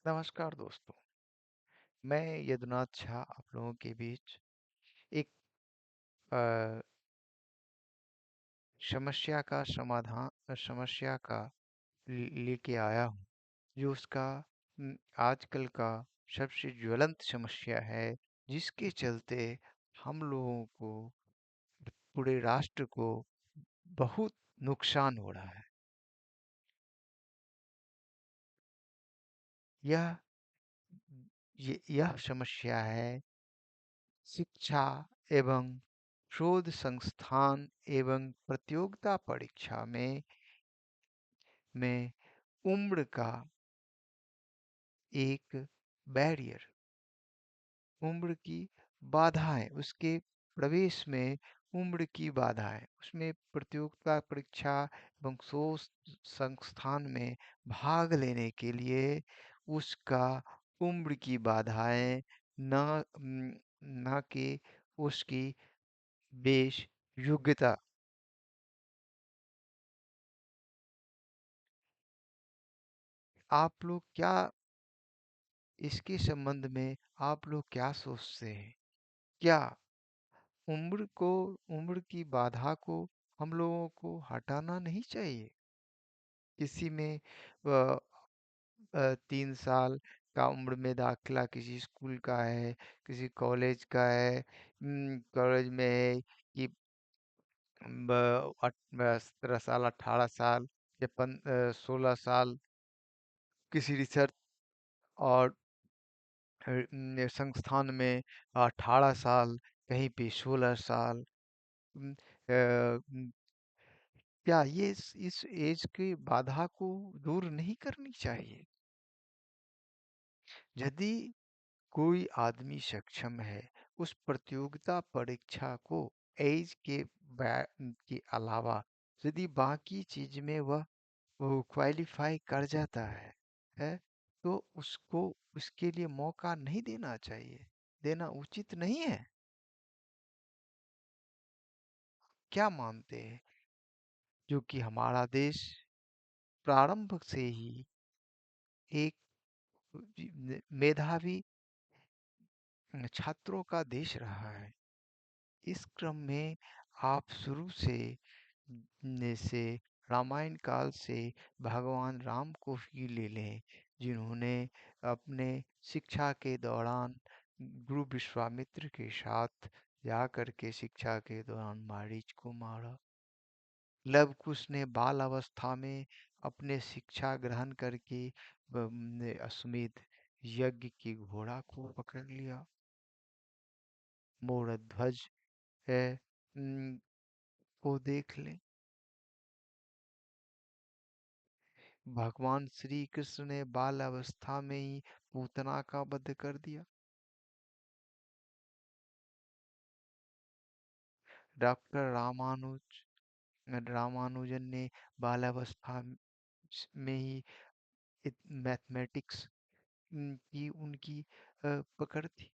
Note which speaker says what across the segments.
Speaker 1: नमस्कार दोस्तों। मैं यदुनाथ झा आप लोगों के बीच एक अ, समस्या का लेके आया हूँ जो उसका आजकल का सबसे ज्वलंत समस्या है, जिसके चलते हम लोगों को, पूरे राष्ट्र को बहुत नुकसान हो रहा है। यह यह समस्या है शिक्षा एवं शोध संस्थान एवं प्रतियोगिता परीक्षा में उम्र का एक बैरियर, उम्र की बाधाएं, उसके प्रवेश में उम्र की बाधाएं, उसमें प्रतियोगिता परीक्षा एवं शोध संस्थान में भाग लेने के लिए उसका उम्र की बाधाएं, न कि उसकी बेश योग्यता। आप लोग क्या इसके संबंध में आप लोग क्या सोचते हैं? क्या उम्र की बाधा को हम लोगों को हटाना नहीं चाहिए? किसी में 3 साल का उम्र में दाखिला किसी स्कूल का है, किसी कॉलेज का है, कॉलेज में है कि 17 साल, 18 साल या 16 साल, किसी रिसर्च और संस्थान में 18 साल, कहीं पे 16 साल। उम, उम, क्या ये इस एज की बाधा को दूर नहीं करनी चाहिए? यदि कोई आदमी सक्षम है उस प्रतियोगिता परीक्षा को एज के अलावा यदि बाकी चीज में वह वो क्वालिफाई कर जाता है तो उसको उसके लिए मौका नहीं देना चाहिए, देना उचित नहीं है। क्या मानते हैं? जो कि हमारा देश प्रारंभ से ही एक मेधावी छात्रों का देश रहा है। इस क्रम में आप शुरू से रामायण काल से भगवान राम को ही ले लें, जिन्होंने अपने शिक्षा के दौरान गुरु विश्वामित्र के साथ जा करके शिक्षा के दौरान मारीच को मारा। लव कुश ने बाल अवस्था में अपने शिक्षा ग्रहण करके ने अश्वमेध यज्ञ की घोड़ा को पकड़ लिया। मोरध्वज है, को देख लें। भगवान श्री कृष्ण ने बाल अवस्था में ही पूतना का वध कर दिया। डॉक्टर रामानुजन ने बाल अवस्था में ही मैथमेटिक्स की उनकी पकड़ थी।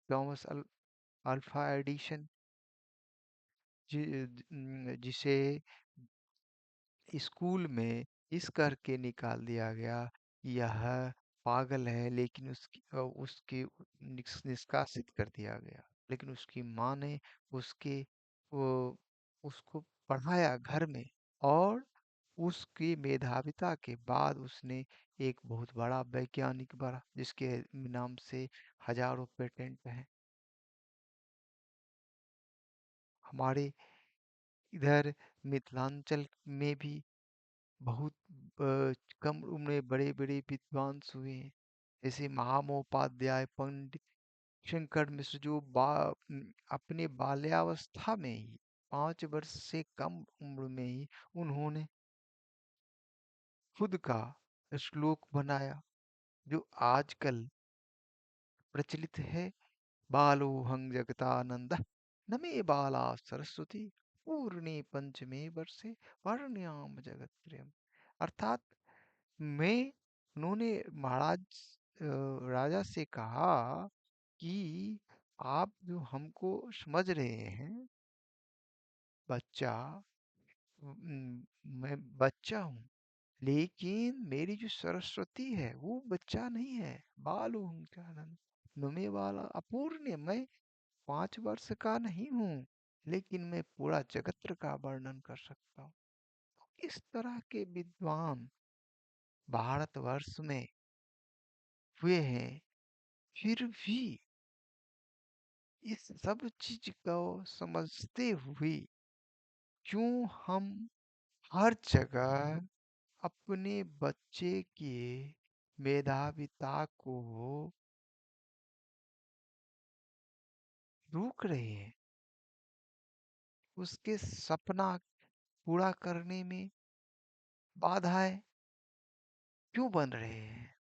Speaker 1: थॉमस अल्फा एडिशन, जिसे स्कूल में इस करके निकाल दिया गया कि यह पागल है, लेकिन उसके निष्कासित कर दिया गया। लेकिन उसकी माँ ने उसके वो उसको पढ़ाया घर में, और उसकी मेधाविता के बाद उसने एक बहुत बड़ा वैज्ञानिक बना, जिसके नाम से हजारों पेटेंट हैं। हमारे इधर मिथिलांचल में भी बहुत कम उम्र में बड़े बड़े विद्वांस हुए हैं। जैसे महामहोपाध्याय पंडित शंकर मिश्र, जो अपने बाल्यावस्था में ही 5 वर्ष से कम उम्र में ही उन्होंने खुद का श्लोक बनाया, जो आजकल प्रचलित है। बालोऽहं जगतानंदः न मे बाला सरस्वती पूर्णे पंचमे वर्षे वर्ण्याम जगत्त्रयम्। अर्थात मैं उन्होंने महाराज राजा से कहा कि आप जो हमको समझ रहे हैं बच्चा, मैं बच्चा हूँ, लेकिन मेरी जो सरस्वती है वो बच्चा नहीं है। बाल हूँ क्या नुमे वाला अपूर्ण्य, मैं 5 वर्ष का नहीं हूँ, लेकिन मैं पूरा जगत का वर्णन कर सकता हूँ। इस तरह के विद्वान भारतवर्ष में हुए हैं। फिर भी इस सब चीज को समझते हुए क्यों हम हर जगह अपने बच्चे के मेधाविता को रोक रहे हैं, उसके सपना पूरा करने में बाधाएं क्यों बन रहे हैं?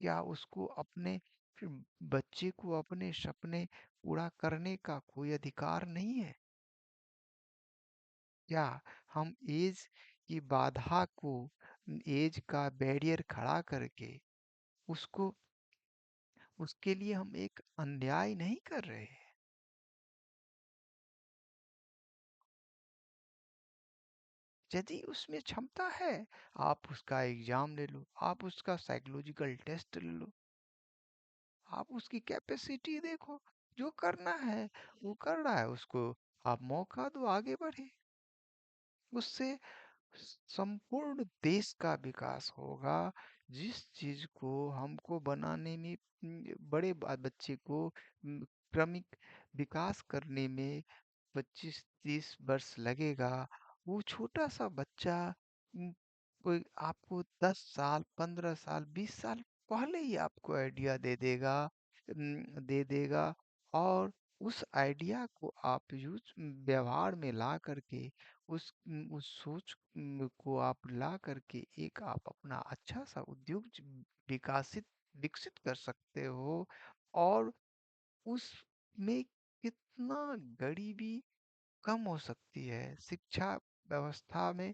Speaker 1: क्या उसको अपने फिर बच्चे को अपने सपने पूरा करने का कोई अधिकार नहीं है? क्या हम एज की बाधा को, एज का बैरियर खड़ा करके उसको, उसके लिए हम एक अन्याय नहीं कर रहे हैं? यदि उसमें क्षमता है, आप उसका एग्जाम ले लो, आप उसका साइकोलॉजिकल टेस्ट ले लो, आप उसकी कैपेसिटी देखो, जो करना है वो कर रहा है, उसको आप मौका दो, आगे बढ़े। उससे संपूर्ण देश का विकास होगा। जिस चीज को हमको बनाने में बड़े बच्चे को क्रमिक विकास करने में 25-30 वर्ष लगेगा, वो छोटा सा बच्चा उम, कोई आपको 10 साल 15 साल 20 साल पहले ही आपको आइडिया दे देगा, दे देगा। और उस आइडिया को आप यूज व्यवहार में ला करके उस सोच को आप ला करके एक आप अपना अच्छा सा उद्योग विकासित विकसित कर सकते हो। और उसमें कितना गरीबी कम हो सकती है शिक्षा व्यवस्था में,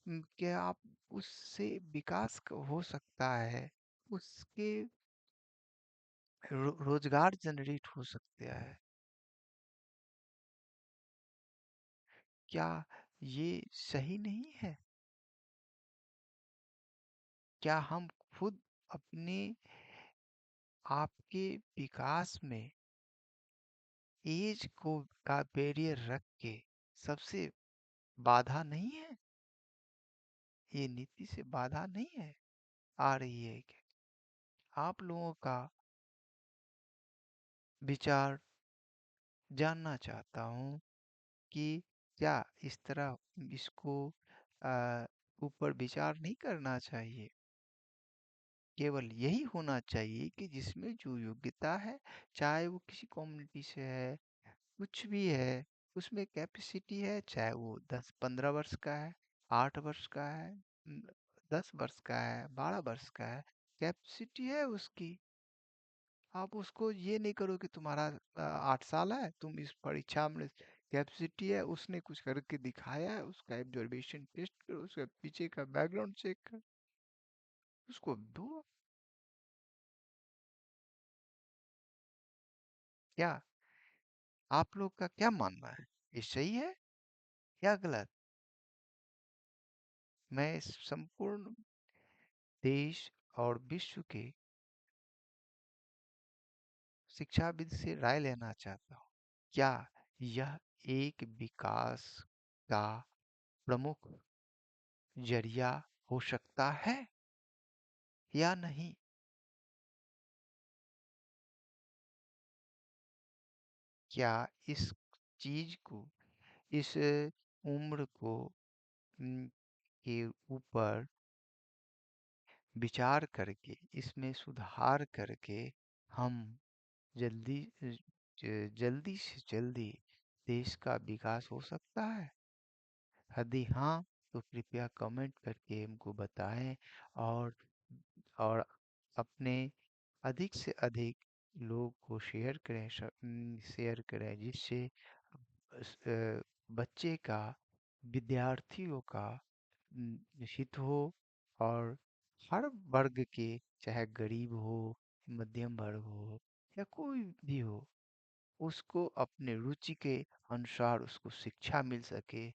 Speaker 1: क्या आप उससे विकास हो सकता है, उसके रोजगार जनरेट हो सकता है। क्या ये सही नहीं है? क्या हम खुद अपने आपके विकास में एज को का बैरियर रख के सबसे बाधा नहीं है? ये नीति से बाधा नहीं है आ रही है कि आप लोगों का विचार जानना चाहता हूँ कि क्या इस तरह इसको आ, ऊपर विचार नहीं करना चाहिए? केवल यही होना चाहिए कि जिसमें जो योग्यता है, चाहे वो किसी कम्युनिटी से है, कुछ भी है, उसमें कैपेसिटी है, चाहे वो 10-15 वर्ष का है, 8 वर्ष का है, 10 वर्ष का है, 12 वर्ष का है, कैपेसिटी है उसकी। आप उसको ये नहीं करो कि तुम्हारा 8 साल है, तुम इस परीक्षा में कैपेसिटी है, उसने कुछ करके दिखाया है, उसका ऑब्जर्वेशन टेस्ट करो, उसका पीछे का बैकग्राउंड चेक कर, उसको दो। क्या आप लोग का क्या मानना है, ये सही है या गलत? मैं इस संपूर्ण देश और विश्व के शिक्षाविद से राय लेना चाहता हूँ। क्या यह एक विकास का प्रमुख जरिया हो सकता है या नहीं? क्या इस चीज को, इस उम्र को के ऊपर विचार करके, इसमें सुधार करके हम जल्दी जल्दी से जल्दी देश का विकास हो सकता है? यदि हाँ, तो कृपया कमेंट करके हमको बताएं। और और अपने अधिक से अधिक लोग को शेयर करें, शेयर करें, जिससे बच्चे का, विद्यार्थियों का हित हो। और हर वर्ग के, चाहे गरीब हो, मध्यम वर्ग हो या कोई भी हो, उसको अपने रुचि के अनुसार उसको शिक्षा मिल सके,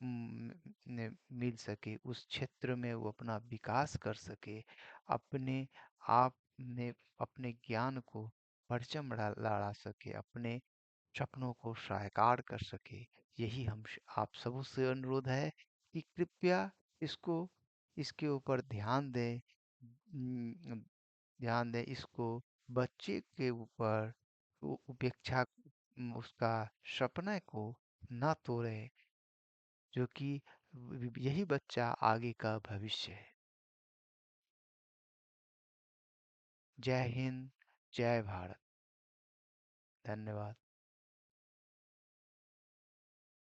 Speaker 1: म, मिल सके, उस क्षेत्र में वो अपना विकास कर सके, अपने आप में अपने ज्ञान को परचम लहरा सके, अपने सपनों को साकार कर सके। यही आप सबों से अनुरोध है कि कृपया इसको इसके ऊपर ध्यान दें। ध्यान दें इसको, बच्चे के ऊपर उपेक्षा, उसका सपने को ना तोड़ें, जो कि यही बच्चा आगे का भविष्य है। जय हिंद, जय भारत। धन्यवाद।